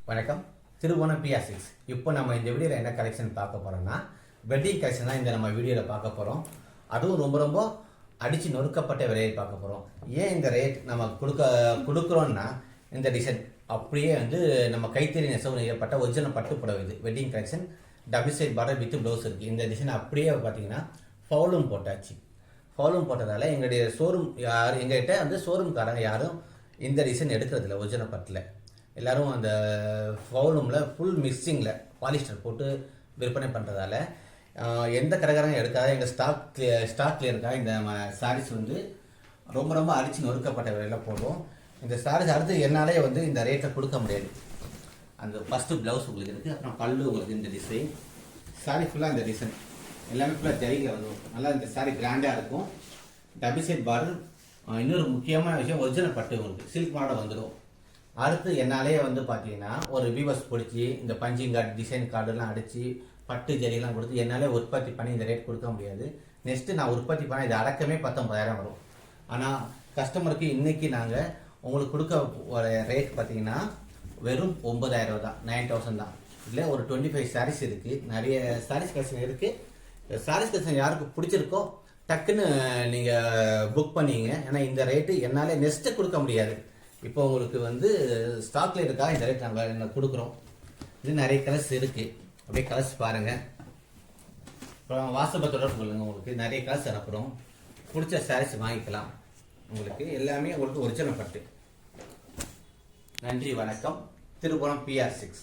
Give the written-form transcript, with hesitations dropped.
வணக்கம். திருவோணம் PR6. இப்போ நம்ம இந்த வீடியோவில் என்ன கலெக்ஷன் பார்க்க போகிறோம்னா வெட்டிங் கலெக்ஷன் தான் இந்த நம்ம வீடியோவில் பார்க்க போகிறோம். அதுவும் ரொம்ப ரொம்ப அடித்து நொறுக்கப்பட்ட விலையை பார்க்க போகிறோம். ஏன் இந்த ரேட் நம்ம கொடுக்குறோன்னா இந்த டிசைன் அப்படியே நம்ம கைத்தறி நெசவு நெய்யப்பட்ட ஒரிஜினல் பட்டு புடவை. இது wedding collection double side border with blouse இருக்குது. இந்த டிசைன் அப்படியே பார்த்தீங்கன்னா ஃபவுலும் போட்டாச்சு. ஃபவுலும் போட்டதால் எங்களுடைய எங்கள்கிட்ட ஷோரூம்காரங்க யாரும் இந்த டிசைன் எடுக்கிறதில்ல. ஒரிஜினல் பட்டில் எல்லோரும் அந்த ஃபவுலூமில் ஃபுல் மிக்சிங்கில் பாலிஸ்டர் போட்டு விற்பனை பண்ணுறதால எந்த கடைக்காரங்க எடுக்காத எங்கள் ஸ்டாக் கிளியருக்காக இந்த சாரீஸ் ரொம்ப ரொம்ப அடித்து நொறுக்கப்பட்ட விலையில் போடுவோம். இந்த சாரீஸ் அடுத்து என்னாலே இந்த ரேட்டை கொடுக்க முடியாது. அந்த ஃபஸ்ட்டு ப்ளவுஸ் உங்களுக்கு இருக்குது, அப்புறம் பல்லு உங்களுக்கு இந்த டிசைன், சாரீ ஃபுல்லாக இந்த டிசைன் எல்லாமே ஃபுல்லாக ஜரிகை வந்துடும். நல்லா இந்த சாரீ கிராண்டாக இருக்கும். Double side border. இன்னொரு முக்கியமான விஷயம், ஒரிஜினல் பட்டு உங்களுக்கு சில்க் மாடல் வந்துடும். அடுத்து என்னாலே பார்த்தீங்கன்னா ஒரு விவர்ஸ் பிடிச்சி இந்த பஞ்சிங் கார்டு டிசைன் கார்டுலாம் அடித்து பட்டு ஜரியெல்லாம் கொடுத்து என்னாலே உற்பத்தி பண்ணி இந்த ரேட் கொடுக்க முடியாது. நெக்ஸ்ட்டு நான் உற்பத்தி பண்ண இது அடக்கமே 19,000 வரும். ஆனால் கஸ்டமருக்கு இன்றைக்கி நாங்கள் உங்களுக்கு கொடுக்க ரேட் பார்த்தீங்கன்னா வெறும் 9,000 தான், 9,000 தான். இல்லை ஒரு 25 சாரீஸ் இருக்குது, நிறைய சாரீஸ் கலெக்ஷன் இருக்குது. சாரீஸ் கலெக்ஷன் யாருக்கு பிடிச்சிருக்கோ டக்குன்னு நீங்கள் புக் பண்ணிங்க. ஏன்னா இந்த ரேட்டு என்னால் நெக்ஸ்ட்டு கொடுக்க முடியாது. இப்போ உங்களுக்கு ஸ்டாக்ல இருக்கா இந்த ரேட் நாங்கள் கொடுக்குறோம். இது நிறைய கலர்ஸ் இருக்குது, அப்படியே கலர்ஸ் பாருங்கள். அப்புறம் வாட்ஸ்அப்பை தொடர்பு கொள்ளுங்கள், உங்களுக்கு நிறைய கலர்ஸ் அனுப்புகிறோம். பிடிச்ச சாரீஸ் வாங்கிக்கலாம். உங்களுக்கு எல்லாமே உங்களுக்கு ஒரிஜினல் பட்டு. நன்றி, வணக்கம். திருப்புரம் PR6.